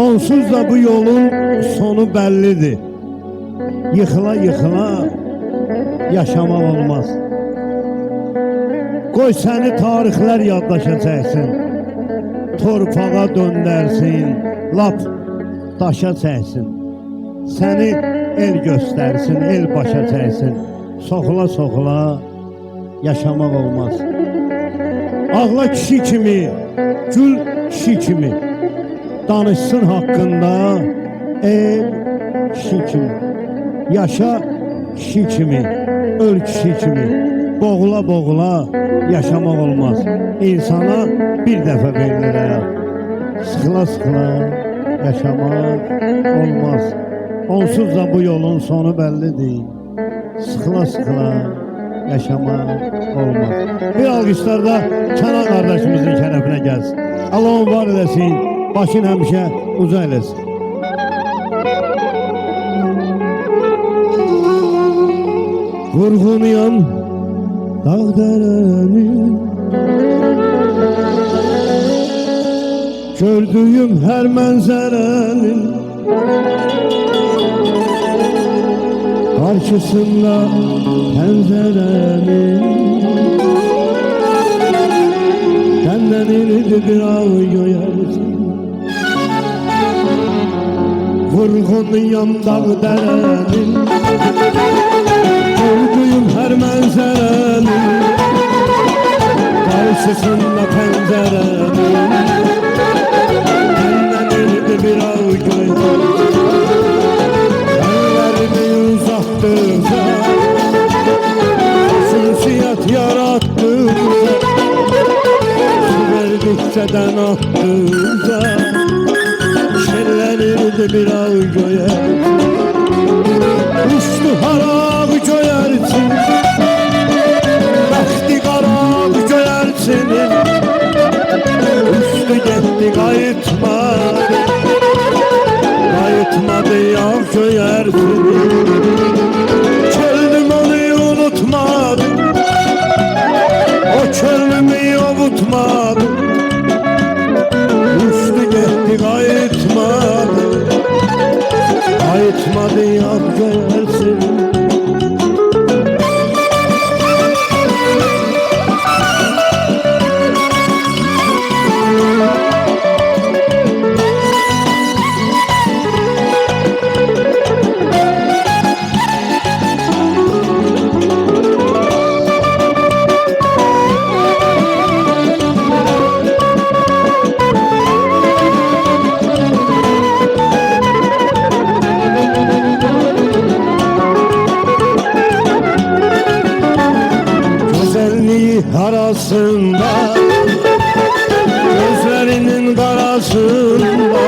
Onsuz da bu yolun sonu bəllidir. Yıxıla yıxıla yaşamaq olmaz. Qoy səni tarixlər yaddaşa çəksin, torpağa döndərsin, lap daşa çəksin. Səni el göstərsin, el başa çəksin. Soxula soxula yaşamaq olmaz. Ağla kişi kimi, gül kişi kimi, danışsın haqqında el kişi kimi. Yaşa kişi kimi, öl kişi kimi. Boğula boğula yaşamaq olmaz. İnsana bir dəfə verilir həyat. Sıxıla sıxıla yaşamaq olmaz. Onsuz da bu yolun sonu bəllidir. Sıxıla sıxıla yaşamaq olmaz. Bir alqışlarda Kənan qardaşımızın şərəfinə gəlsin. Allah onu var eləsin, başın həmişə uca eləsin. Vurğunayan dağ-dərəni, gördüyüm hər mənzərənin karşısında pəncərənin dənlənirdi bir ağ göyərsin. Vurğunayan dağ-dərənin, gördüyüm hər mənzərənin karşısında pəncərənin dənlənirdi bir ağ göyərsin. Əllərini uzatdıqca, xüsusiyyət yaratdıqca, su verdikcə dən atdıqca şellənirdi bir ağ göyərsin. Uçdu harab göyərsin, bəxti qarab göyərsinin, uçdu getdi qayıtmadı, qayıtmadı yağ göyərsinin. Çöldüm onu unutmadı, o çölümü ovutmadı, uçdu getdi qayıtmadı, qayıtmadı yağ göyərsinin. Arasında, gözlerinin karasında,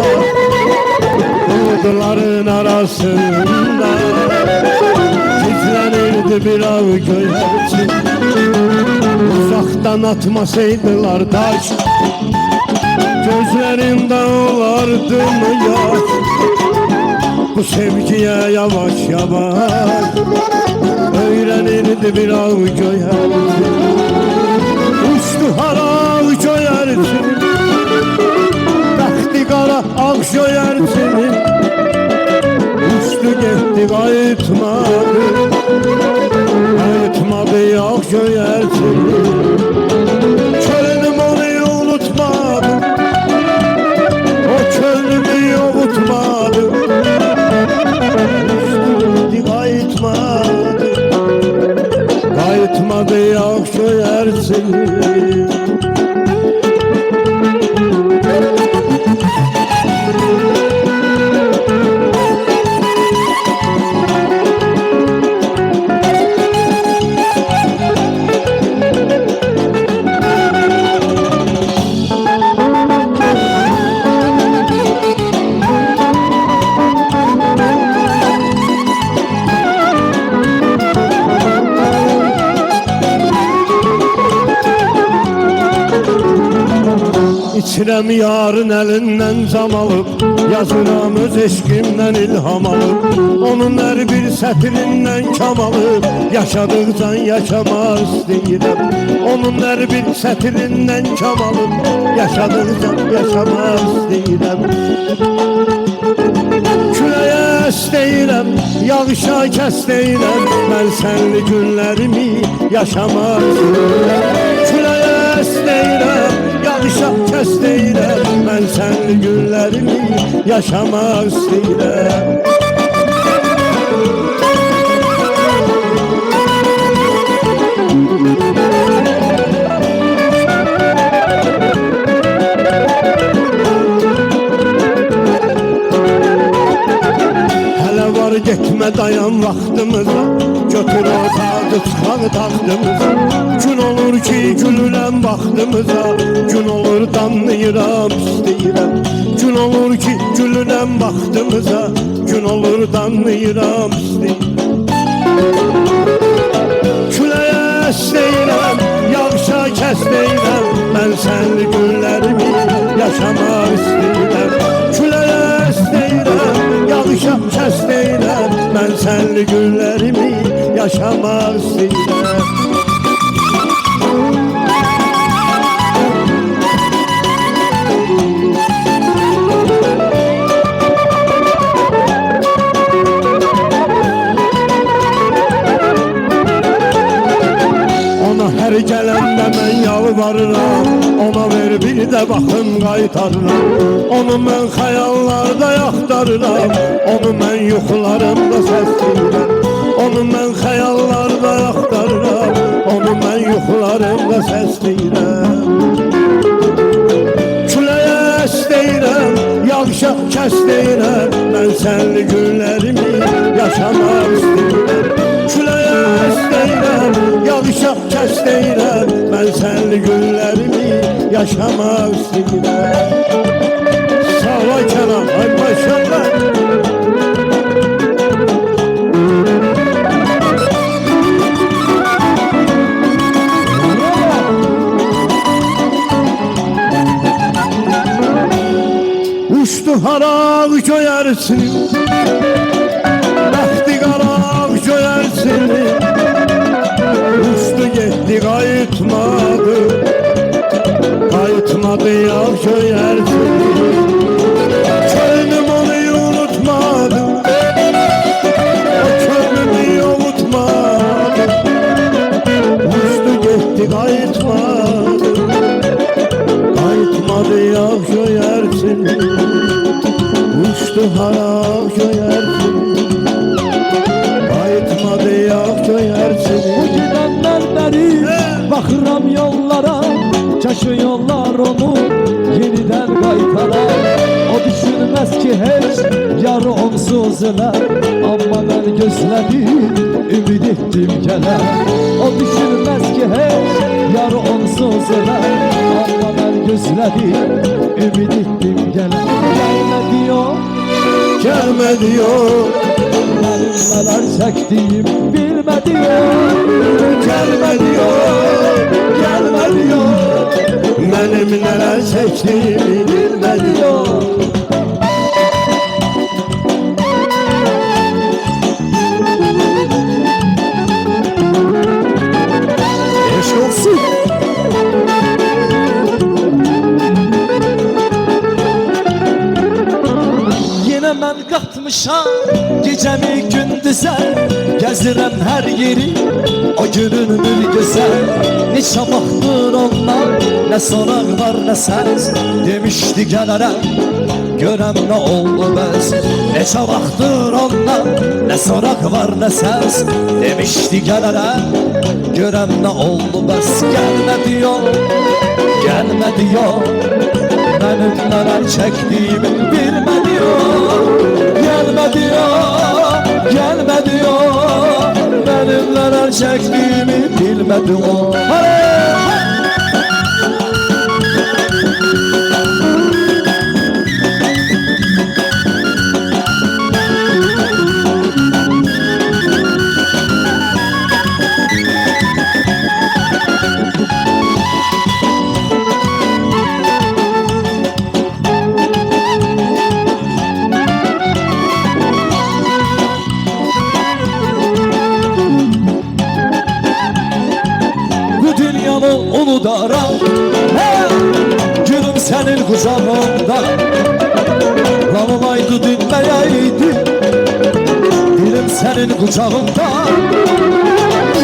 bulutların arasında gizlenirdi bir ağ göyərsin. Uzaktan atmasaydılar taş, gözlerinde olardı mı yaş? Bu sevgiye yavaş yavaş öğrenirdi bir ağ göyərsin. Uçdu harav göyərsin, bəxti qara ağ göyərsinin, uçdu getdi qayıtmadı, qayıtmadı yağ göyərsinin. Çölüm onu unutmadı, o çölümü ovutmadı, uçdu getdi qayıtmadı, qayıtmadı yağ göyərsinin. İçirəm yarın əlindən cam alıb, yazıram öz eşqimdən ilham alıb, onun hər bir sətirindən kam alıb, yaşadıqcan yaşamaz deyirəm. Onun hər bir sətirindən kam alıb, yaşadıqcan yaşamaz deyirəm. yağışa kəs deyirəm, mən sənli günlərimi yaşamaq istəyirəm. Küləyə əs deyirəm, yağışa kəs deyirəm, mən sənli günlərimi yaşamaq istəyirəm. Getmə dayan vaxtımıza, götür o tadı çıxan taxtımıza. Gün olur ki gülürəm vaxtımıza, gün olur danlayıram istəyirəm. Gün olur ki gülürəm vaxtımıza, gün olur danlayıram istəyirəm. Küləyə əs deyirəm, yağışa kəs deyirəm, mən sənli günlərimi yaşamaq istəyirəm. Küləyə əs deyirəm, yağışa kəs deyirəm, mən sənli günlərimi yaşamaq istəyirəm. Ona hər gələndə mən yalvarıram, ona ver bir də baxım qaytarıram. Onu mən xəyallarda yaxtarıram, onu mən yuxularımda səsləyirəm. Onu mən xəyallarda yaxtarıram, onu mən yuxularımda səsləyirəm. Küləyə əs deyirəm, yağışa kəs deyirəm, mən sənli günlərimi yaşamaq istəyirəm. Küləyə əs deyirəm, yağışa kəs deyirəm, mən sənli günlərimi yaşamaq istəyirəm. Sağ ol Kenan, ay maşallah. Uçdu haraq göyərsin, bəxti qaraq göyərsin. Uçdu getdi qayıtmadı, qayıtmadı yağ göyərsin. Könlüm onu unutmadı, o könlümü unutmadı. Uçdu getdi qayıtmadı, qayıtmadı yağ göyərsin. Uçdu haraq göyərsin, qayıtmadı yağ göyərsin. Bu gidənlər bəri baxıram yollara, kaşı yollar onu yenidən qaytarar. O düşünməz ki heç yarı onsuz ələr, amma mən gözlədim, ümid etdim gələr. O düşünməz ki heç yarı onsuz ələr, amma mən gözlədim, ümid etdim gələr. Gəlmə diyor, Gəlmə diyor, mənim nələr çəkdiyim bilmə diyor. gəlmə diyor, gəlmə diyor, mənim nələr çəkdiyimi bilmə diyor. Eşk olsun. Yenə mən qatmışam gecəmi gündüzə, gəzirəm hər yeri o günün bir gözəl. Neçə vaxtdır ondan nə soraq var nə səs, demişdi gələrəm görəm nə oldu bəs. Neçə vaxtdır ondan nə soraq var nə səs, demişdi gələrəm görəm nə oldu bəs. Gəlmə diyor, gəlmə diyor, mənim nələr çəkdiyimi bilmə diyor. Gəlmə diyor, gəlmə diyor, mənim nələr çəkdiyimi bilmə diyor. Unudaram, gülüm senin kucağında. Lan olaydı dinmeyeydi, dilim senin kucağında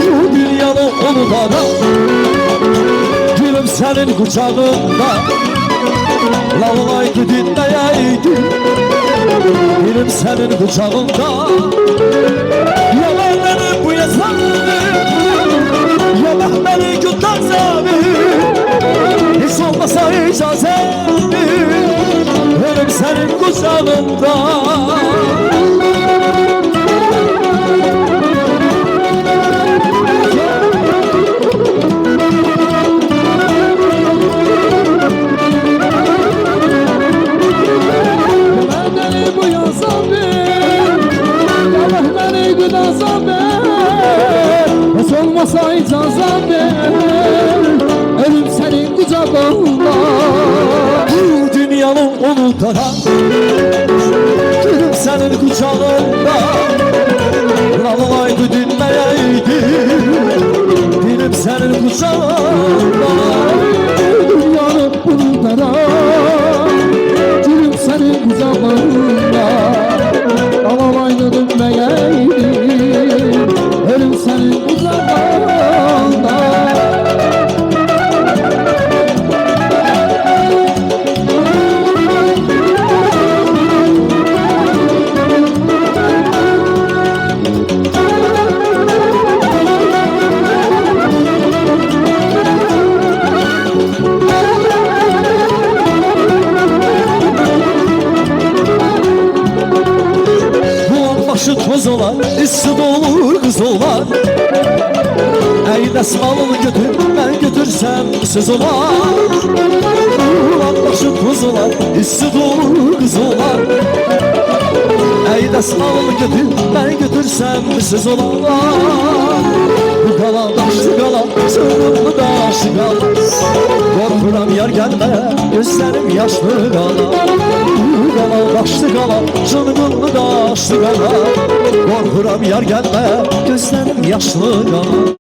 Bu dünyanı unutamam Gülüm senin kucağında Lalaydı dinleyeydi Gülüm senin kucağında Yalan beni bu yazanı Yalan beni gündazanı Hiç olmasa icazeti Ölüm senin kucağında Hiç olmasa icazet ver Ölüm senin kucağında Bu dünyanı unutarak Gülüm senin kucağında Lalaydı dinleyeydi Gülüm senin kucağında Dünyanı unutarak Gülüm senin kucağında Alamaydı dönmeyeydi Ölüm senin kucağında Başı toz olan, üstü dolu kız olan Ey desmalını götür, ben götürsem söz olan Ulan başı toz olan, üstü dolu kız olan Ey desmalını götür, ben götürsem söz olan Bu kalan daşlı kalan, sırrımlı daşlı kalan Korkuram yar gelme, gözlerim yaşlı kalan Kalan daşlı kalan, çılgınlı daşlı kalan Korkuram yar gelme, gözlerim yaşlı kalan